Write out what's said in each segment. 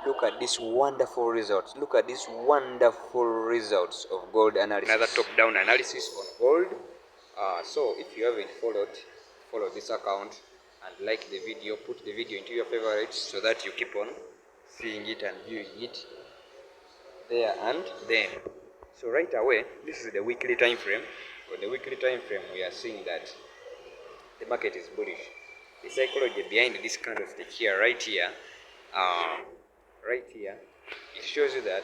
Look at these wonderful results. Look at these wonderful results of gold analysis. Another top-down analysis on gold. So if you haven't follow this account and like the video, put the video into your favorites so that you keep on seeing it and viewing it there and then. So right away, this is the weekly time frame. On the weekly time frame, we are seeing that the market is bullish. The psychology behind this candlestick here, right here, it shows you that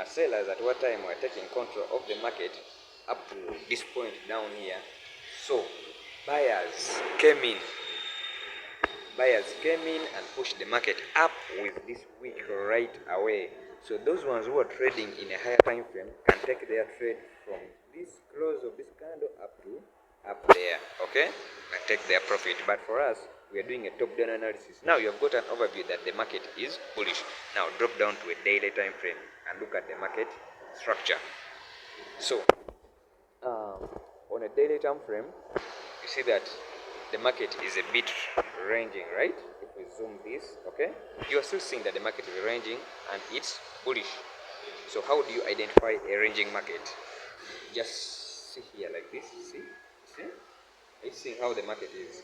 sellers at what time were taking control of the market up to this point down here. So buyers came in and pushed the market up with this wick right away. So those ones who are trading in a higher time frame can take their trade from this close of this candle up there, okay, and take their profit. But for us, we are doing a top-down analysis. Now you have got an overview that the market is bullish. Now drop down to a daily time frame and look at the market structure. So on a daily time frame, you see that the market is a bit ranging, right? If we zoom this, okay, you are still seeing that the market is ranging and it's bullish. So how do you identify a ranging market? Just see here like this. See? Are you seeing how the market is?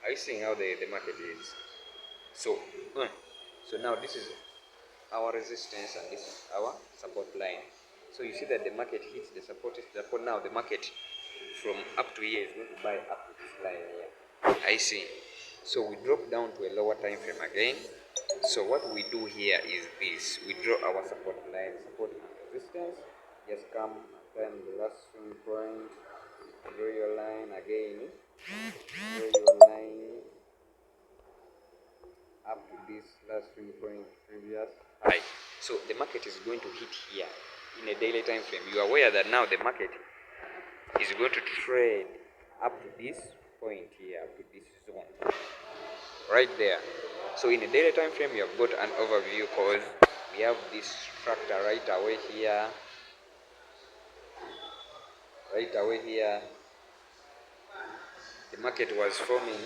Are you seeing how the market is? So now this is our resistance and this is our support line. So you see that the market hits the support. Now the market from up to here is going to buy up to this line here. I see. So we drop down to a lower time frame again. So what we do here is this: we draw our support line, support and resistance. Just come and turn the last swing point. Draw your line again. Draw your line up to this last swing point previous high. So the market is going to hit here in a daily time frame. You are aware that now the market is going to trade up to this point here, up to this zone right there. So in a daily time frame, you have got an overview because we have this structure right away here. The market was forming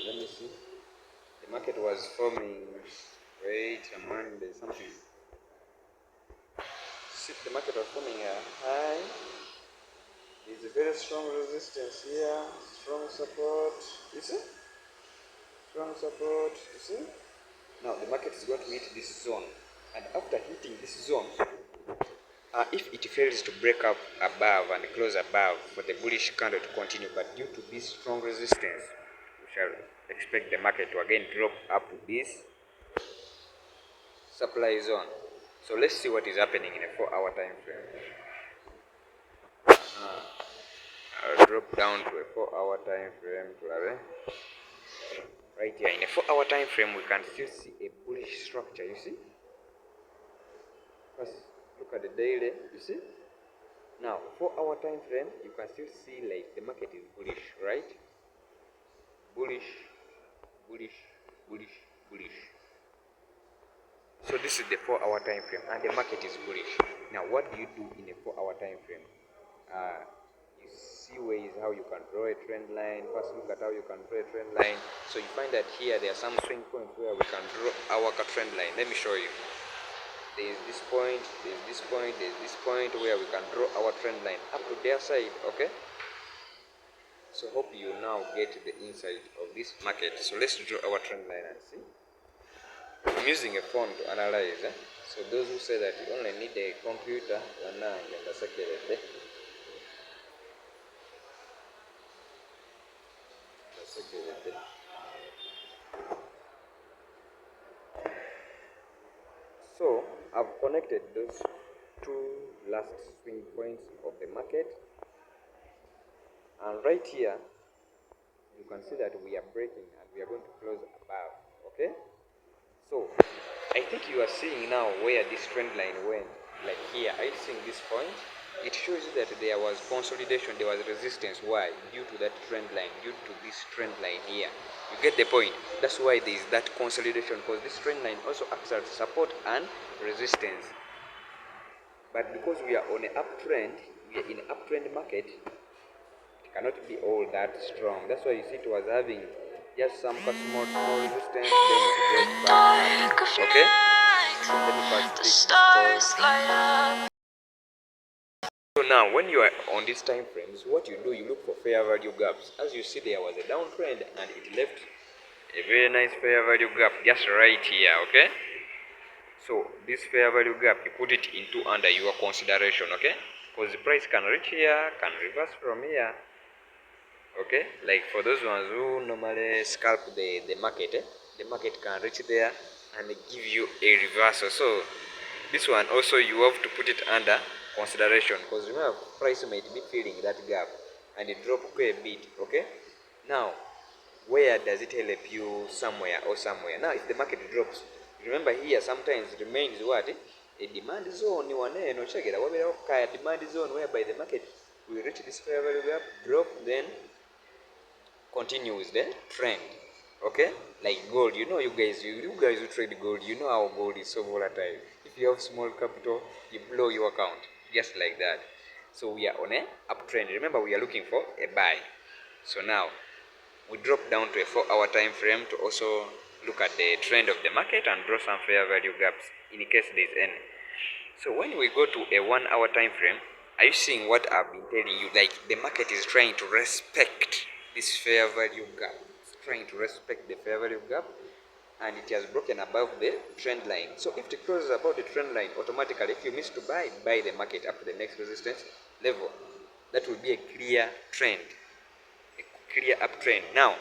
let me see. The market was forming. Wait a moment, there's something. See, the market was forming a high. There's a very strong resistance here, strong support. You see? Strong support. You see? Now the market is going to hit this zone, and after hitting this zone, if it fails to break up above and close above for the bullish candle to continue, but due to this strong resistance, we shall expect the market to again drop up to this supply zone. So let's see what is happening in a 4-hour time frame. I'll drop down to a 4-hour time frame. Right here in a 4-hour time frame, we can still see a bullish structure. You see? First, look at the daily. You see? Now, 4-hour time frame, you can still see like the market is bullish, right? Bullish. So this is the 4-hour time frame, and the market is bullish. Now, what do you do in a 4-hour time frame? You see ways how you can draw a trend line. First, look at how you can draw a trend line. So you find that here there are some swing points where we can draw our trend line. Let me show you. There is this point, there is this point, there is this point where we can draw our trend line up to their side. Okay. So hope you now get the insight of this market. So let's draw our trend line and see. I'm using a phone to analyze. So those who say that you only need a computer, so I've connected those two last swing points of the market, and right here you can see that we are breaking and we are going to close above. Okay, so I think you are seeing now where this trend line went. Like here, are you seeing this point? It shows you that there was consolidation, there was resistance. Why? Due to that trend line, due to this trend line here. You get the point? That's why there is that consolidation, because this trend line also acts as support and resistance. But because we are on an uptrend, we are in an uptrend market, it cannot be all that strong. That's why you see it was having just some small resistance, then it goes back up. Okay? Let me first fix this call. So now when you are on these time frames, what you do, you look for fair value gaps. As you see, there was a downtrend and it left a very nice fair value gap just right here. Okay? So this fair value gap, you put it into under your consideration. Okay? Because the price can reach here, can reverse from here. Okay, like for those ones who normally scalp the market, the market can reach there and give you a reversal. So this one also you have to put it under consideration, because remember, price might be filling that gap and it drop quite a bit. Okay, now where does it help you? Somewhere or somewhere. Now if the market drops, remember here sometimes it remains what, a demand zone. No, check it out, a demand zone whereby the market will reach this fair value gap, drop, then continue with the trend. Okay, like gold, you guys who trade gold, you know how gold is so volatile. If you have small capital, you blow your account just like that. So we are on a uptrend. Remember, we are looking for a buy. So now we drop down to a 4-hour time frame to also look at the trend of the market and draw some fair value gaps in case there is any. So when we go to a 1-hour time frame, are you seeing what I've been telling you? Like the market is trying to respect this fair value gap. It's trying to respect the fair value gap, and it has broken above the trend line. So if it closes above the trend line, automatically if you miss to buy the market up to the next resistance level. That will be a clear trend, a clear uptrend. Now,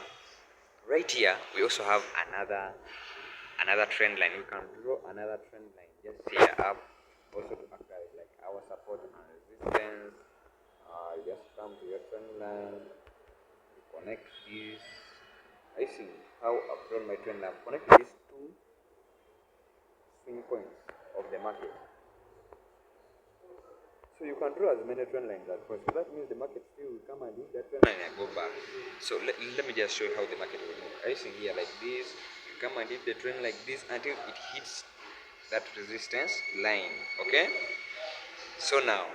right here we also have another trend line. We can draw another trend line just here up, also to act as like our support and resistance. Just come to your trend line, connect this. I see how I've drawn my trend line. Connect these two swing points of the market. So you can draw as many trend lines as possible. That means the market still will come and hit that trend line and go back. So let me just show you how the market will move. I see here like this. You come and hit the trend like this until it hits that resistance line. Okay? So now,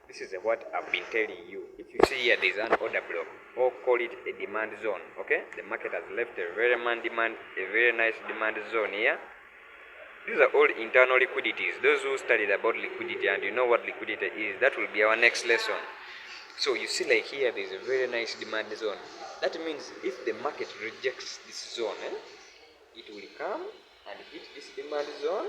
this is what I've been telling you. If you see here, there's an order block, or call it a demand zone. Okay, the market has left a very nice demand zone here. These are all internal liquidities. Those who studied about liquidity and you know what liquidity is, that will be our next lesson. So you see, like here, there's a very nice demand zone. That means if the market rejects this zone, it will come and hit this demand zone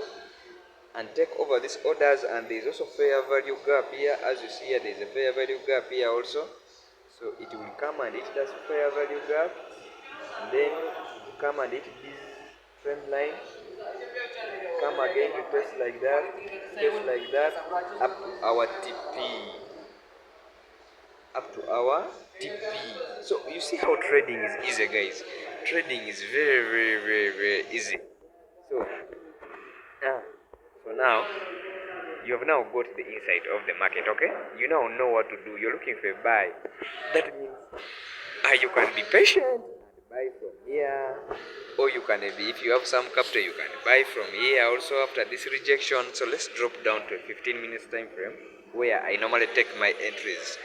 and take over these orders. And there's also fair value gap here. As you see here, there's a fair value gap here also. So it will come and hit that fair value gap, and then come and hit this trend line, come again, retest like that, up to our TP, So you see how trading is easy, guys. Trading is very easy. So yeah. So now you have now got the insight of the market. Okay, you now know what to do. You're looking for a buy. That means you can be patient and buy from here, or you can be, if you have some capital, you can buy from here also after this rejection. So let's drop down to a 15 minutes time frame where I normally take my entries.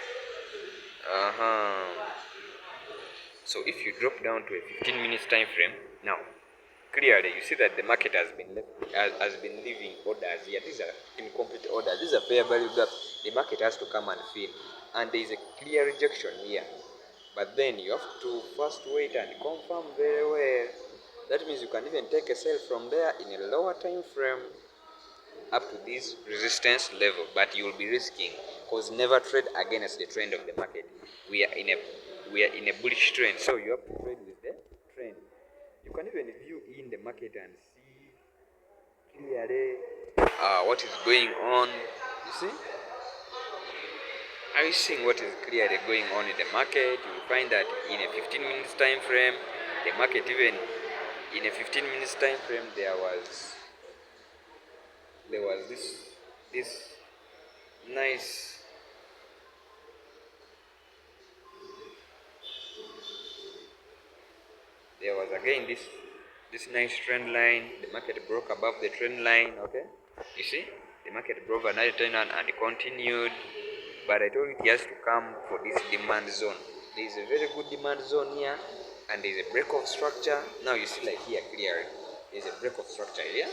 So if you drop down to a 15 minutes time frame, now clearly you see that the market has been leaving orders here. These are incomplete orders. These are fair value gaps. The market has to come and fill, and there is a clear rejection here. But then you have to first wait and confirm very well. That means you can even take a sell from there in a lower time frame up to this resistance level, but you will be risking, because never trade against the trend of the market. We are in a bullish trend, so you have to trade with the trend. You can even view in the market and see clearly what is going on. You see, are you seeing what is clearly going on in the market? You will find that in a 15 minutes time frame, the market, even in a 15 minutes time frame, there was this nice, there was again this nice trend line. The market broke above the trend line. Okay, you see, the market broke another trend line and continued. but I told you it has to come for this demand zone. There is a very good demand zone here, and there is a break of structure. Now you see like here clearly, there is a break of structure here.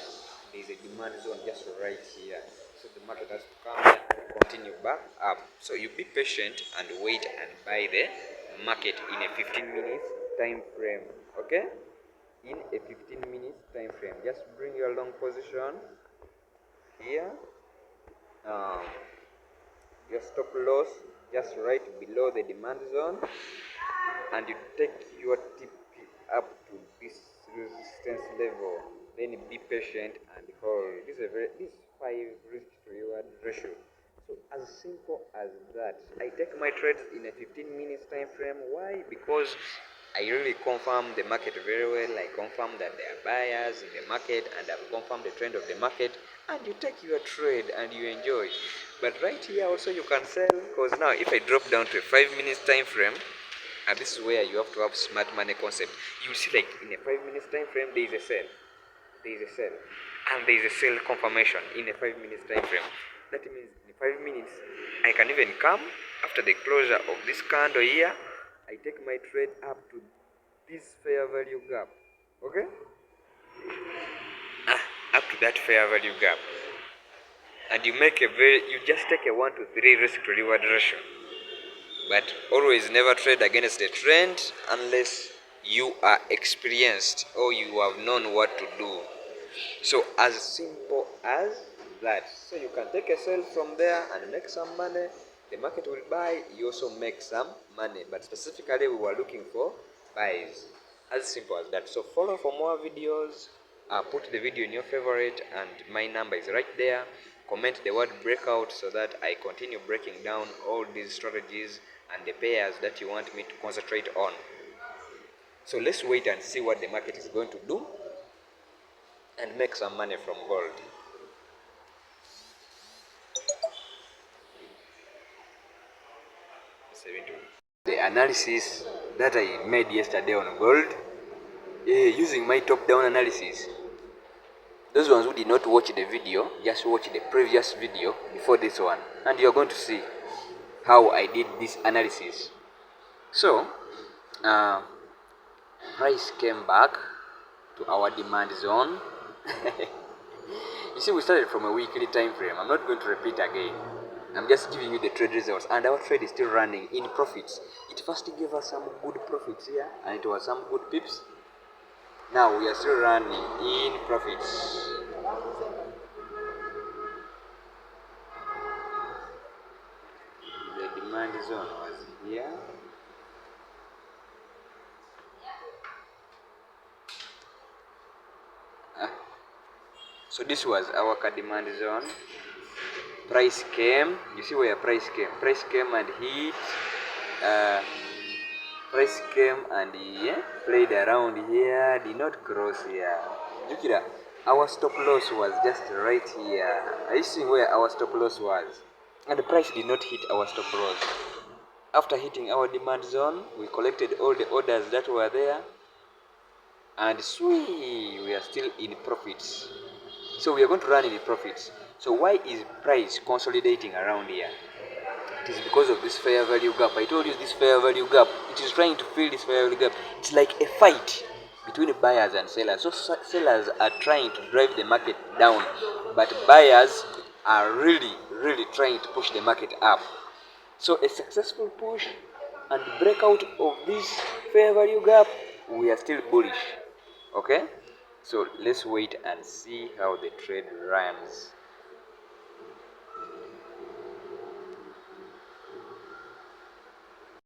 There is a demand zone just right here. So the market has to come here and continue back up. So you be patient and wait and buy the market in a 15 minutes time frame. Okay? In a 15 minutes time frame. Just bring your long position here. Your stop loss just right below the demand zone, and you take your TP up to this resistance level. Then be patient and hold. This is 5 risk to reward ratio. So as simple as that. I take my trades in a 15 minutes time frame. Why? Because I really confirm the market very well. I confirm that there are buyers in the market, and I've confirmed the trend of the market, and you take your trade and you enjoy. But right here also you can sell, because now if I drop down to a 5 minutes time frame, and this is where you have to have smart money concept. You see like in a 5 minutes time frame there is a sell. There is a sell. And there is a sell confirmation in a 5 minutes time frame. That means in 5 minutes I can even come after the closure of this candle here. I take my trade up to this fair value gap. Okay? Up to that fair value gap. And you just take a 1 to 3 risk to reward ratio. But always never trade against the trend unless you are experienced or you have known what to do. So as simple as that. So you can take a sell from there and make some money. The market will buy, you also make some money. But specifically we were looking for buys. As simple as that. So follow for more videos. Put the video in your favorite, and my number is right there. Comment the word breakout so that I continue breaking down all these strategies and the pairs that you want me to concentrate on. So let's wait and see what the market is going to do and make some money from gold. The analysis that I made yesterday on gold, using my top-down analysis. Those ones who did not watch the video, just watch the previous video before this one, and you're going to see how I did this analysis. So, price came back to our demand zone. You see, we started from a weekly time frame. I'm not going to repeat again. I'm just giving you the trade results, and our trade is still running in profits. It first gave us some good profits here, and it was some good pips. Now we are still running in profits. The demand zone was here. So this was our demand zone. Price came. You see where price came. Price came and hit. Price came and played around here. Did not cross here. Look at that. Our stop loss was just right here. Are you seeing where our stop loss was? And the price did not hit our stop loss. After hitting our demand zone, we collected all the orders that were there, and we are still in profits. So we are going to run in profits. So why is price consolidating around here? It is because of this fair value gap. I told you this fair value gap. It is trying to fill this fair value gap. It's like a fight between buyers and sellers. So sellers are trying to drive the market down, but buyers are really trying to push the market up. So a successful push and breakout of this fair value gap, we are still bullish. Okay? So let's wait and see how the trade runs.